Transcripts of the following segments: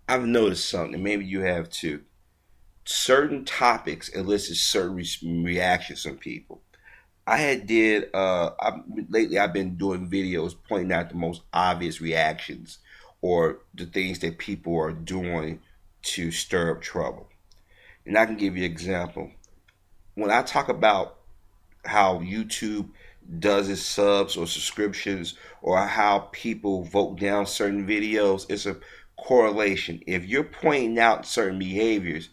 I've noticed something. Maybe you have too. Certain topics elicit certain reactions from people. I had did lately. I've been doing videos pointing out the most obvious reactions or the things that people are doing to stir up trouble. And I can give you an example. When I talk about how YouTube does its subs or subscriptions or how people vote down certain videos, it's a correlation. If you're pointing out certain behaviors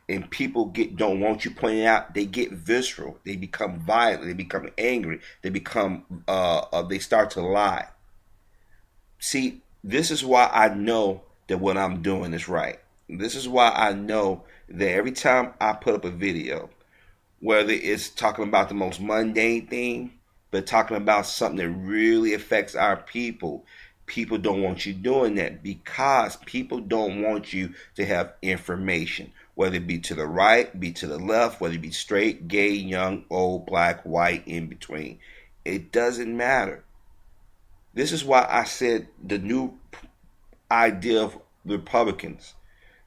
and people get don't want you pointing out, they get visceral, they become violent, they become angry, they start to lie. See, this is why I know that what I'm doing is right. This is why I know that every time I put up a video, whether it's talking about the most mundane thing, but talking about something that really affects our people. People don't want you doing that because people don't want you to have information, whether it be to the right, be to the left, whether it be straight, gay, young, old, black, white, in between. It doesn't matter. This is why I said the new idea of Republicans,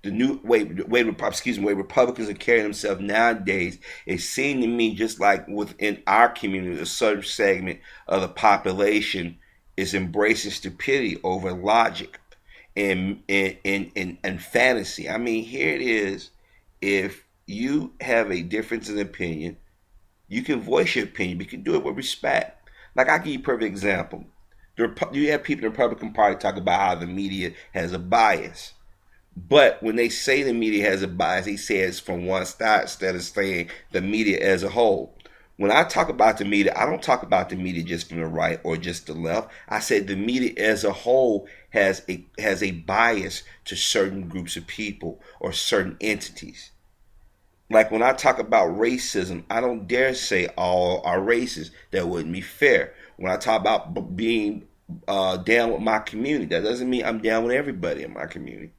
the new way Republicans are carrying themselves nowadays, it seemed to me just like within our community, a certain segment of the population is embracing stupidity over logic and fantasy. I mean, here it is. If you have a difference in opinion, you can voice your opinion, but you can do it with respect. Like, I'll give you a perfect example. You have people in the Republican Party talk about how the media has a bias. But when they say the media has a bias, they say it's from one side instead of saying the media as a whole. When I talk about the media, I don't talk about the media just from the right or just the left. I said the media as a whole has a bias to certain groups of people or certain entities. Like when I talk about racism, I don't dare say all are racist. That wouldn't be fair. When I talk about being down with my community, that doesn't mean I'm down with everybody in my community.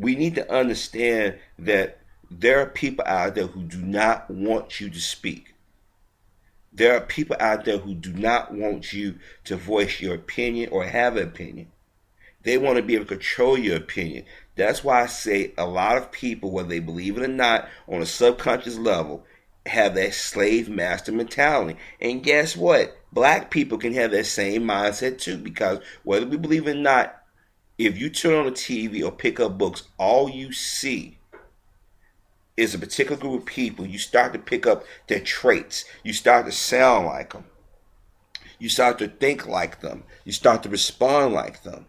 We need to understand that there are people out there who do not want you to speak. There are people out there who do not want you to voice your opinion or have an opinion. They want to be able to control your opinion. That's why I say a lot of people, whether they believe it or not, on a subconscious level, have that slave master mentality. And guess what? Black people can have that same mindset too, because whether we believe it or not, if you turn on the TV or pick up books, all you see is a particular group of people. You start to pick up their traits. You start to sound like them. You start to think like them. You start to respond like them.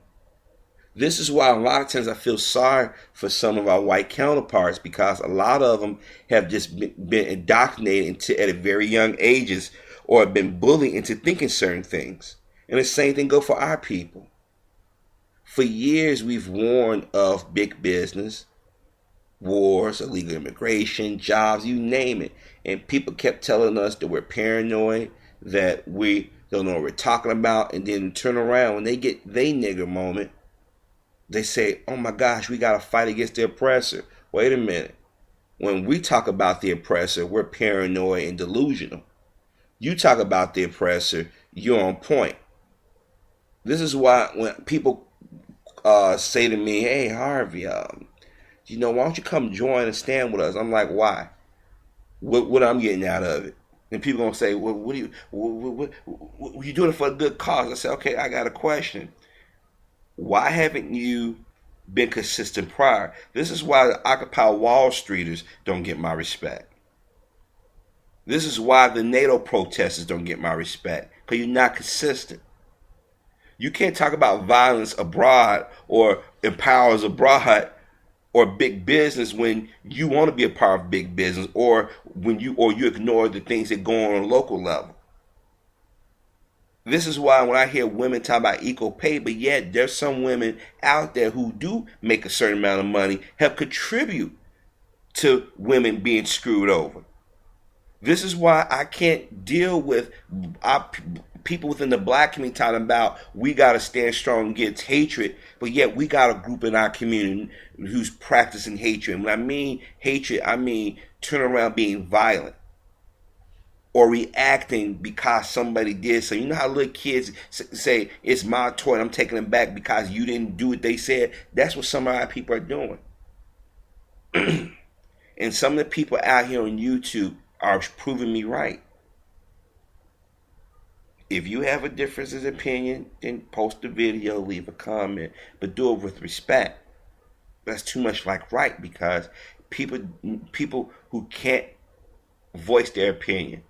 This is why a lot of times I feel sorry for some of our white counterparts, because a lot of them have just been indoctrinated at a very young ages or have been bullied into thinking certain things. And the same thing goes for our people. For years, we've warned of big business, wars, illegal immigration, jobs, you name it. And people kept telling us that we're paranoid, that we don't know what we're talking about. And then turn around, when they get their nigger moment, they say, oh my gosh, we got to fight against the oppressor. Wait a minute. When we talk about the oppressor, we're paranoid and delusional. You talk about the oppressor, you're on point. This is why when people say to me, hey, Harvey, why don't you come join and stand with us? I'm like, why? What I'm getting out of it? And people gonna say, well, what you doing it for a good cause? I say, okay, I got a question. Why haven't you been consistent prior? This is why the Occupy Wall Streeters don't get my respect. This is why the NATO protesters don't get my respect, because you're not consistent. You can't talk about violence abroad or empowers abroad or big business when you want to be a part of big business, or when you ignore the things that go on a local level. This is why when I hear women talk about equal pay, but yet there's some women out there who do make a certain amount of money, help contribute to women being screwed over. This is why I can't deal with people within the black community talking about we got to stand strong against hatred, but yet we got a group in our community who's practicing hatred. And when I mean hatred, I mean turn around being violent. or reacting because somebody did so. You know how little kids say, it's my toy, I'm taking them back because you didn't do what they said? That's what some of our people are doing. And some of the people out here on YouTube are proving me right. If you have a difference of opinion, then post a video, leave a comment, but do it with respect. That's too much like right, because people who can't voice their opinion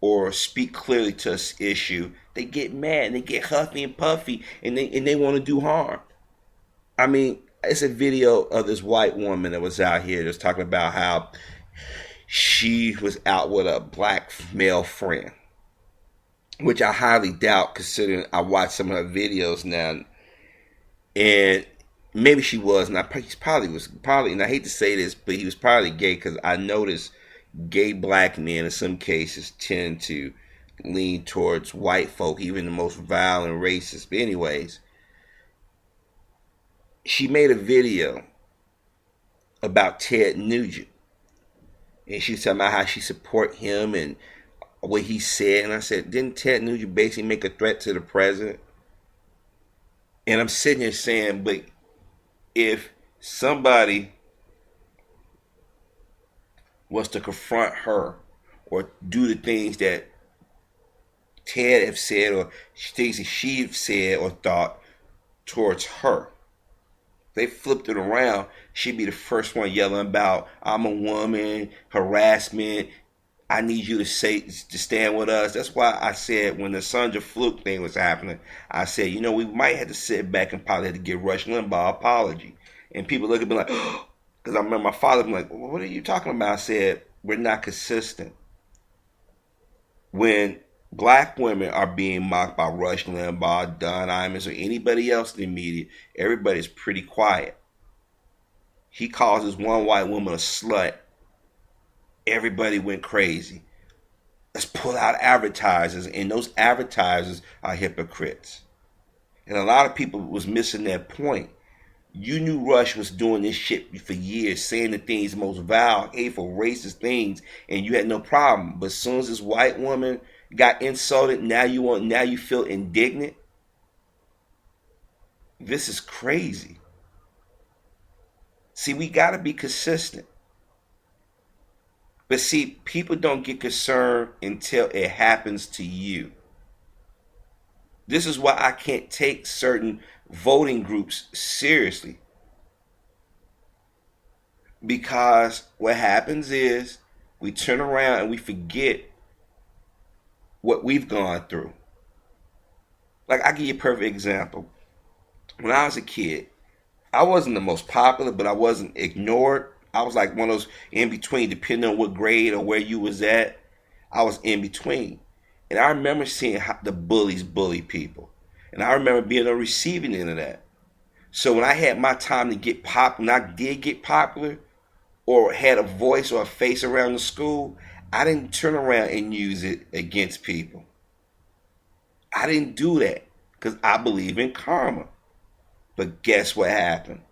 or speak clearly to an issue, they get mad and they get huffy and puffy, and they want to do harm. I mean, it's a video of this white woman that was out here just talking about how she was out with a black male friend, which I highly doubt, considering I watched some of her videos now, and maybe she was, and he probably was, and I hate to say this, but he was probably gay, because I noticed gay black men in some cases tend to lean towards white folk, even the most vile and racist. But anyways, she made a video about Ted Nugent, and she was talking about how she support him and what he said. And I said, didn't Ted Nugent basically make a threat to the president? And I'm sitting here saying, but if somebody was to confront her or do the things that Ted have said or things that she have said or thought towards her, they flipped it around, she'd be the first one yelling about, I'm a woman, harassment, I need you to stand with us. That's why I said when the Sandra Fluke thing was happening, I said, we might have to sit back and probably have to give Rush Limbaugh an apology. And people look at me like, because I remember my father being like, what are you talking about? I said, we're not consistent. When black women are being mocked by Rush Limbaugh, Don Imus, or anybody else in the media, everybody's pretty quiet. He calls this one white woman a slut. Everybody went crazy. Let's pull out advertisers, and those advertisers are hypocrites. And a lot of people was missing that point. You knew Rush was doing this shit for years, saying the things, most vile, hateful, racist things, and you had no problem. But as soon as this white woman got insulted, now you feel indignant. This is crazy. See, we got to be consistent. But see, people don't get concerned until it happens to you. This is why I can't take certain voting groups seriously. Because what happens is we turn around and we forget what we've gone through. Like, I'll give you a perfect example. When I was a kid, I wasn't the most popular, but I wasn't ignored. I was like one of those in between, depending on what grade or where you was at. I was in between. And I remember seeing how the bullies bully people. And I remember being on the receiving end of that. So when I had my time to get popular, when I did get popular, or had a voice or a face around the school, I didn't turn around and use it against people. I didn't do that because I believe in karma. But guess what happened?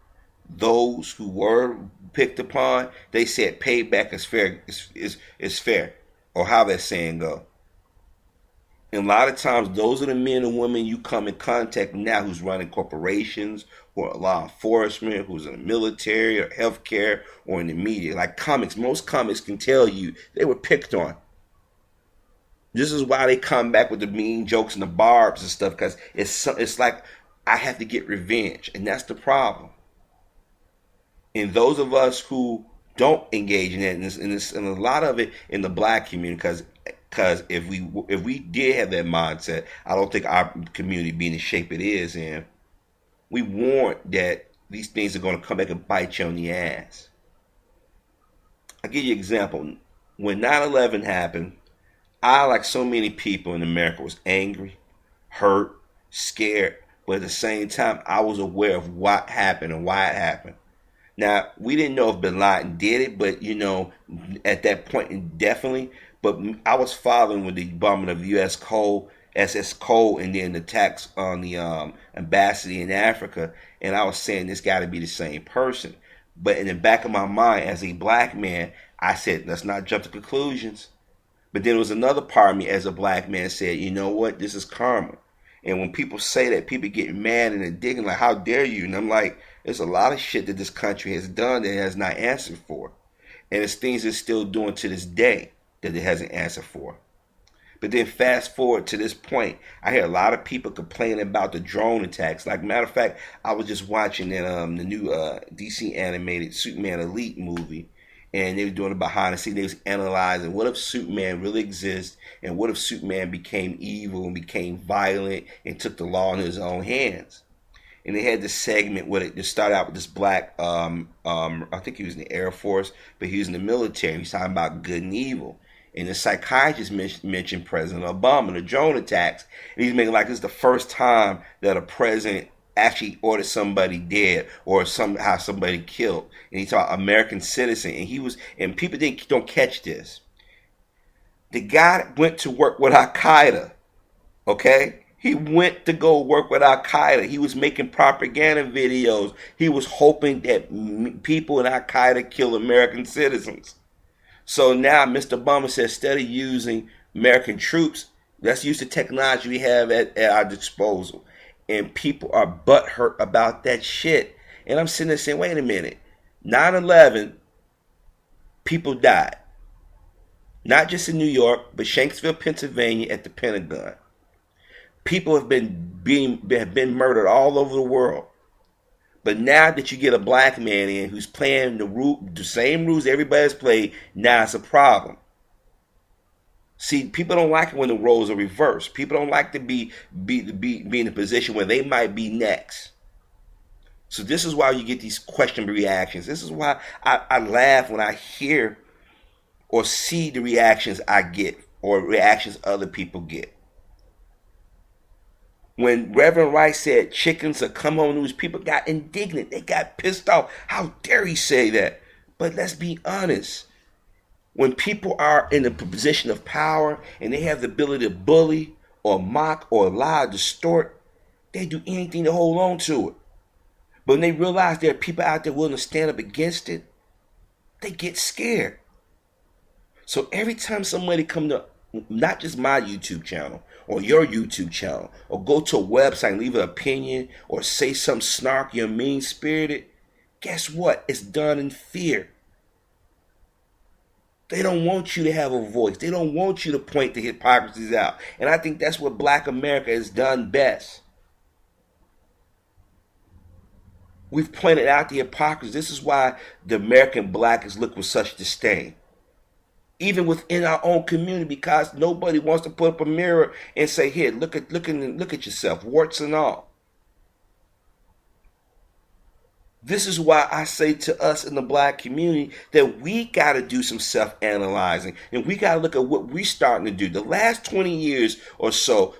Those who were picked upon, they said payback is fair, is fair, or how that saying go. And a lot of times, those are the men and women you come in contact with now who's running corporations, or law enforcement, who's in the military, or healthcare, or in the media. Like comics, most comics can tell you they were picked on. This is why they come back with the mean jokes and the barbs and stuff, because it's like, I have to get revenge, and that's the problem. And those of us who don't engage in that, and a lot of it in the black community, because if we did have that mindset, I don't think our community being the shape it is in, we warned that these things are going to come back and bite you on the ass. I'll give you an example. When 9/11 happened, I, like so many people in America, was angry, hurt, scared, but at the same time, I was aware of what happened and why it happened. Now, we didn't know if Bin Laden did it, but, at that point, definitely. But I was following with the bombing of SS Cole, and then the attacks on the embassy in Africa. And I was saying this got to be the same person. But in the back of my mind, as a black man, I said, let's not jump to conclusions. But then there was another part of me as a black man said, you know what, this is karma. And when people say that, people get mad and indignant, like, how dare you? And I'm like, there's a lot of shit that this country has done that it has not answered for. And it's things it's still doing to this day that it hasn't answered for. But then fast forward to this point, I hear a lot of people complaining about the drone attacks. Like, matter of fact, I was just watching the new DC animated Superman Elite movie, and they were doing it behind the scenes. They was analyzing what if Superman really exists, and what if Superman became evil and became violent and took the law in his own hands. And they had this segment where it just started out with this black, I think he was in the Air Force, but he was in the military. He was talking about good and evil. And the psychiatrist mentioned President Obama, the drone attacks. And he's making like this is the first time that a president actually ordered somebody dead or somehow somebody killed. And he talked American citizen. And people don't catch this. The guy went to work with Al Qaeda. Okay? He went to go work with Al Qaeda. He was making propaganda videos. He was hoping that people in Al Qaeda kill American citizens. So now Mr. Obama says, instead of using American troops, let's use the technology we have at our disposal. And people are butthurt about that shit. And I'm sitting there saying, wait a minute. 9/11, people died. Not just in New York, but Shanksville, Pennsylvania at the Pentagon. People have been murdered all over the world. But now that you get a black man in who's playing the same rules everybody's played, now it's a problem. See, people don't like it when the roles are reversed. People don't like to be in a position where they might be next. So this is why you get these questionable reactions. This is why I laugh when I hear or see the reactions I get or reactions other people get. When Reverend Rice said chickens are come on news, people got indignant. They got pissed off. How dare he say that? But let's be honest. When people are in a position of power and they have the ability to bully or mock or lie or distort, they do anything to hold on to it. But when they realize there are people out there willing to stand up against it, they get scared. So every time somebody come to not just my YouTube channel or your YouTube channel or go to a website and leave an opinion or say something snarky or mean-spirited, guess what? It's done in fear. They don't want you to have a voice. They don't want you to point the hypocrisies out. And I think that's what Black America has done best. We've pointed out the hypocrisy. This is why the American black is looked with such disdain. Even within our own community, because nobody wants to put up a mirror and say, here, look at yourself, warts and all. This is why I say to us in the black community that we got to do some self-analyzing. And we got to look at what we're starting to do. The last 20 years or so,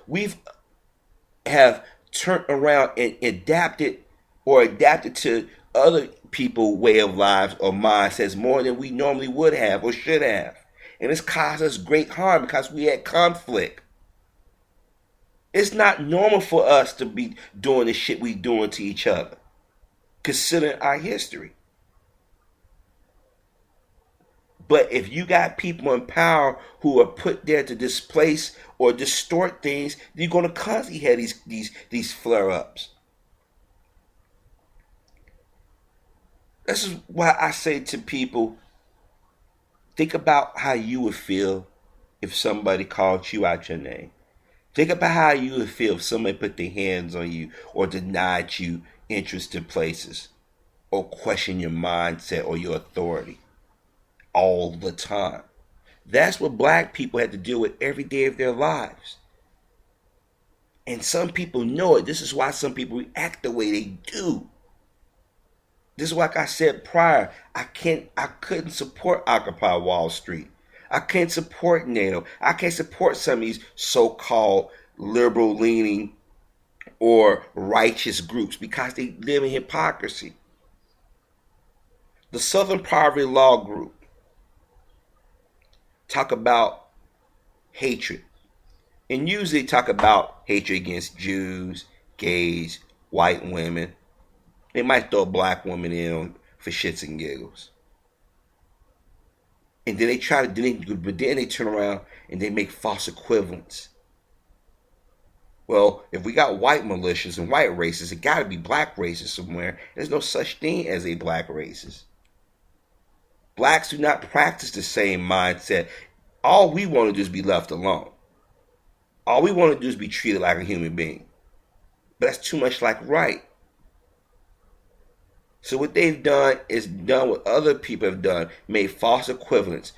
have turned around and adapted to other people's way of lives or mindsets more than we normally would have or should have. And it's caused us great harm because we had conflict. It's not normal for us to be doing the shit we doing to each other, considering our history. But if you got people in power who are put there to displace or distort things, you're going to constantly have these flare-ups. This is why I say to people, think about how you would feel if somebody called you out your name. Think about how you would feel if somebody put their hands on you or denied you interest in places or question your mindset or your authority all the time. That's what black people have to deal with every day of their lives. And some people know it. This is why some people react the way they do. This is like I said prior, I couldn't support Occupy Wall Street. I can't support NATO. I can't support some of these so-called liberal-leaning or righteous groups because they live in hypocrisy. The Southern Poverty Law Group talk about hatred. And usually talk about hatred against Jews, gays, white women. They might throw a black woman in for shits and giggles. And then they try to, but then they turn around and they make false equivalents. Well, if we got white militias and white races, it got to be black races somewhere. There's no such thing as a black races. Blacks do not practice the same mindset. All we want to do is be left alone. All we want to do is be treated like a human being. But that's too much like right. So what they've done is done what other people have done, made false equivalents.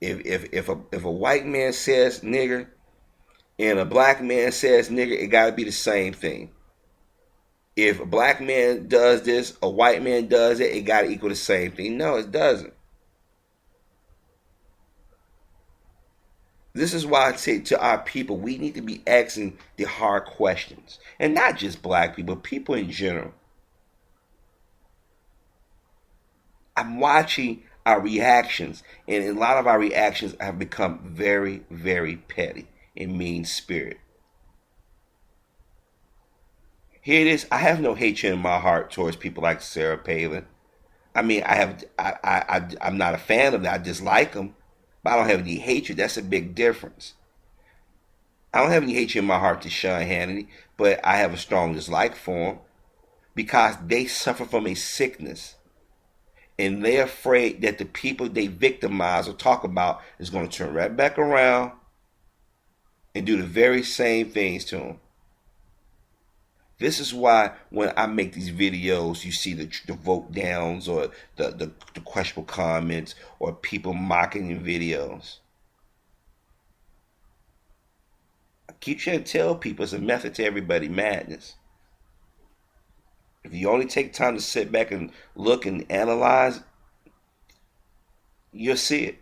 If a white man says nigger and a black man says nigger, it got to be the same thing. If a black man does this, a white man does it, it got to equal the same thing. No, it doesn't. This is why I say to our people, we need to be asking the hard questions. And not just black people, people in general. I'm watching our reactions, and a lot of our reactions have become very, very petty and mean spirit. Here it is. I have no hatred in my heart towards people like Sarah Palin. I mean, I'm not a fan of that. I dislike them, but I don't have any hatred. That's a big difference. I don't have any hatred in my heart to Sean Hannity, but I have a strong dislike for him because they suffer from a sickness. And they're afraid that the people they victimize or talk about is going to turn right back around and do the very same things to them. This is why when I make these videos, you see the vote downs or the questionable comments or people mocking in videos. I keep trying to tell people it's a method to everybody's madness. If you only take time to sit back and look and analyze, you'll see it.